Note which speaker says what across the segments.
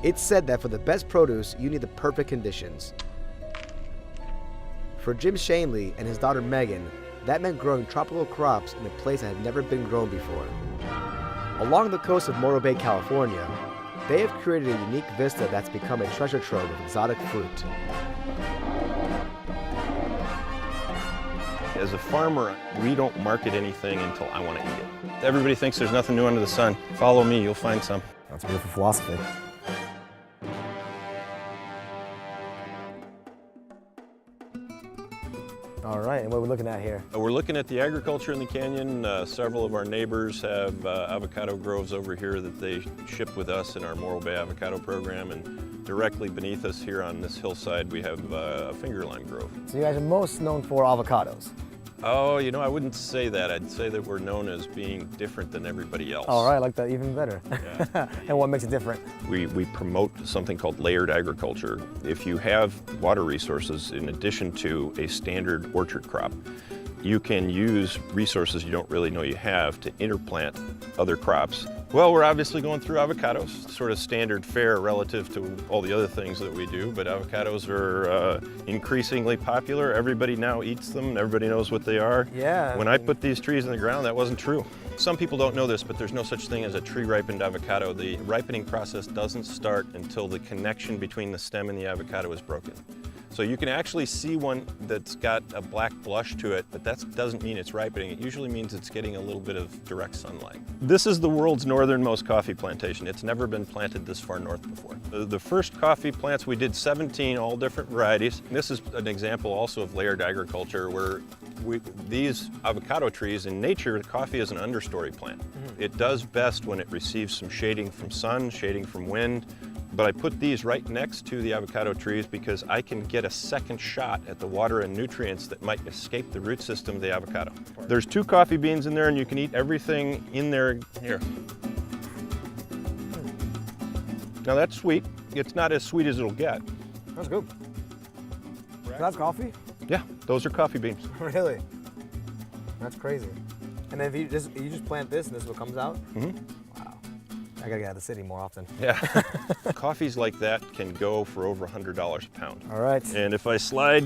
Speaker 1: It's said that for the best produce, you need the perfect conditions. For Jim Shanley and his daughter Megan, that meant growing tropical crops in a place that had never been grown before. Along the coast of Morro Bay, California, they have created a unique vista that's become a treasure trove of exotic fruit.
Speaker 2: As a farmer, we don't market anything until I want to eat it. Everybody thinks there's nothing new under the sun. Follow me, you'll find some.
Speaker 1: That's a beautiful philosophy. All right, and what are we looking at here?
Speaker 2: We're looking at the agriculture in the canyon. Several of our neighbors have avocado groves over here that they ship with us in our Morro Bay avocado program, and directly beneath us here on this hillside we have a finger lime grove.
Speaker 1: So you guys are most known for avocados.
Speaker 2: Oh, you know, I wouldn't say that. I'd say that we're known as being different than everybody else.
Speaker 1: All right, I like that even better.
Speaker 2: Yeah.
Speaker 1: And what makes it different?
Speaker 2: We promote something called layered agriculture. If you have water resources in addition to a standard orchard crop, you can use resources you don't really know you have to interplant other crops. Well, we're obviously going through avocados, sort of standard fare relative to all the other things that we do, but avocados are increasingly popular. Everybody now eats them, everybody knows what they are.
Speaker 1: Yeah.
Speaker 2: When I put these trees in the ground, that wasn't true. Some people don't know this, but there's no such thing as a tree-ripened avocado. The ripening process doesn't start until the connection between the stem and the avocado is broken. So you can actually see one that's got a black blush to it, but that doesn't mean it's ripening. It usually means it's getting a little bit of direct sunlight. This is the world's northernmost coffee plantation. It's never been planted this far north before. The first coffee plants, we did 17, all different varieties. This is an example also of layered agriculture where these avocado trees, in nature, coffee is an understory plant. It does best when it receives some shading from sun, shading from wind, but I put these right next to the avocado trees because I can get a second shot at the water and nutrients that might escape the root system of the avocado. There's 2 coffee beans in there and you can eat everything in there. Here. Now that's sweet. It's not as sweet as it'll get.
Speaker 1: That's good. So that's coffee?
Speaker 2: Yeah, those are coffee beans.
Speaker 1: Really? That's crazy. And then if you just plant this and this is what comes out?
Speaker 2: Mm-hmm.
Speaker 1: Wow. I gotta get out of the city more often.
Speaker 2: Yeah. Coffees like that can go for over $100 a pound.
Speaker 1: All right.
Speaker 2: And if I slide,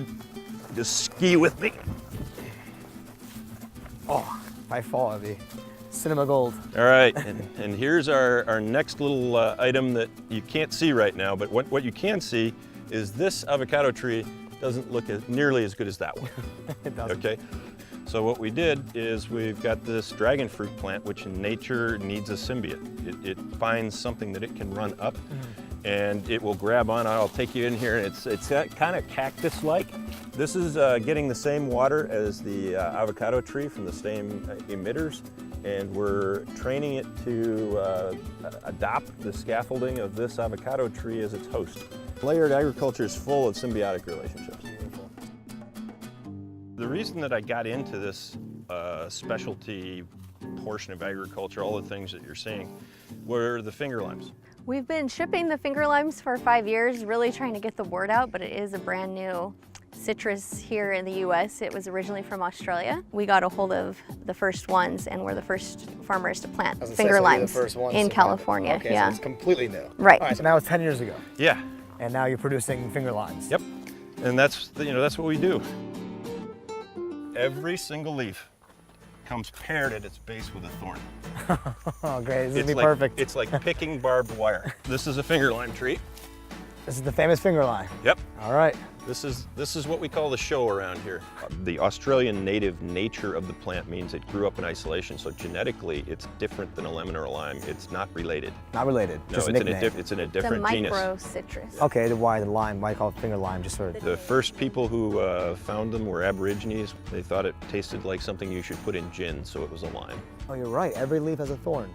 Speaker 2: just ski with me.
Speaker 1: Oh, if I fall, it'd be cinema gold.
Speaker 2: All right, and here's our next little item that you can't see right now, but what you can see is this avocado tree doesn't look nearly as good as that one.
Speaker 1: It doesn't.
Speaker 2: Okay. So what we did is we've got this dragon fruit plant, which in nature needs a symbiote. It finds something that it can run up, and it will grab on. I'll take you in here, and it's kind of cactus-like. This is getting the same water as the avocado tree from the same emitters, and we're training it to adopt the scaffolding of this avocado tree as its host. Layered agriculture is full of symbiotic relationships. The reason that I got into this specialty portion of agriculture, all the things that you're seeing, were the finger limes.
Speaker 3: We've been shipping the finger limes for 5 years, really trying to get the word out, but it is a brand new citrus here in the US. It was originally from Australia. We got a hold of the first ones and we're the first farmers to plant finger limes in California.
Speaker 1: Okay,
Speaker 3: yeah.
Speaker 1: so it's completely new.
Speaker 3: Right.
Speaker 1: All right, so now it's 10 years ago.
Speaker 2: Yeah.
Speaker 1: And now you're producing finger limes.
Speaker 2: Yep. And that's that's what we do. Every single leaf comes paired at its base with a thorn.
Speaker 1: Oh, great. This would be perfect.
Speaker 2: It's like picking barbed wire. This is a finger lime tree.
Speaker 1: This is the famous finger lime.
Speaker 2: Yep.
Speaker 1: All right.
Speaker 2: This is what we call the show around here. The Australian native nature of the plant means it grew up in isolation, so genetically it's different than a lemon or a lime. It's not related.
Speaker 1: Not related.
Speaker 2: No,
Speaker 1: just
Speaker 2: it's
Speaker 1: a nickname.
Speaker 2: it's in a
Speaker 3: It's a
Speaker 2: different genus.
Speaker 3: micro citrus.
Speaker 1: Okay, why the lime? Why call it finger lime? Just sort of.
Speaker 2: The first people who found them were Aborigines. They thought it tasted like something you should put in gin, so it was a lime.
Speaker 1: Oh, you're right. Every leaf has a thorn.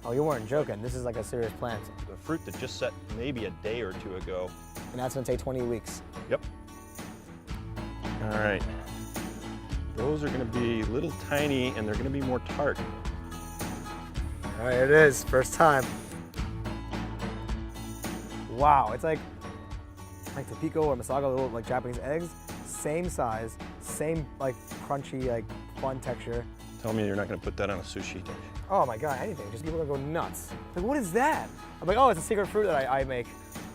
Speaker 1: Oh, you weren't joking. This is like a serious plant.
Speaker 2: The fruit that just set maybe a day or two ago.
Speaker 1: And that's gonna take 20 weeks.
Speaker 2: Yep. All right. Those are going to be little tiny, and they're going to be more tart.
Speaker 1: All right, here it is. First time. Wow, it's like Topiko or Masago, little like Japanese eggs. Same size, same like crunchy, like fun texture.
Speaker 2: Tell me you're not going to put that on a sushi dish.
Speaker 1: Oh my God, anything. Just people are gonna go nuts. Like, what is that? I'm like, oh, it's a secret fruit that I make.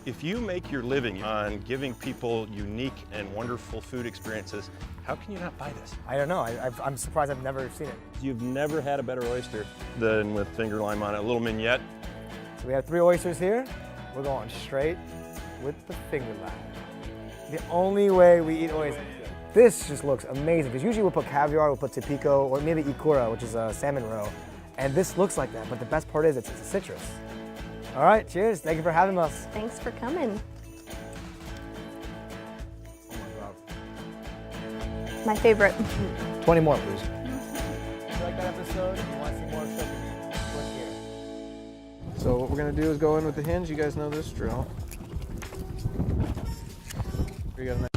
Speaker 2: If you make your living on giving people unique and wonderful food experiences, how can you not buy this?
Speaker 1: I don't know. I'm surprised I've never seen it.
Speaker 2: You've never had a better oyster than with finger lime on it. A little mignonette.
Speaker 1: So we have 3 oysters here. We're going straight with the finger lime. The only way we eat oysters. This just looks amazing because usually we'll put caviar, we'll put topiko, or maybe ikura, which is a salmon roe. And this looks like that, but the best part is it's citrus. All right, cheers. Thank you for having us.
Speaker 3: Thanks for coming.
Speaker 1: Oh my God.
Speaker 3: My favorite.
Speaker 1: 20 more, please. If you like that episode, if you want to see more of Shokunin, click here.
Speaker 4: So what we're gonna do is go in with the hinge. You guys know this drill. We got a nice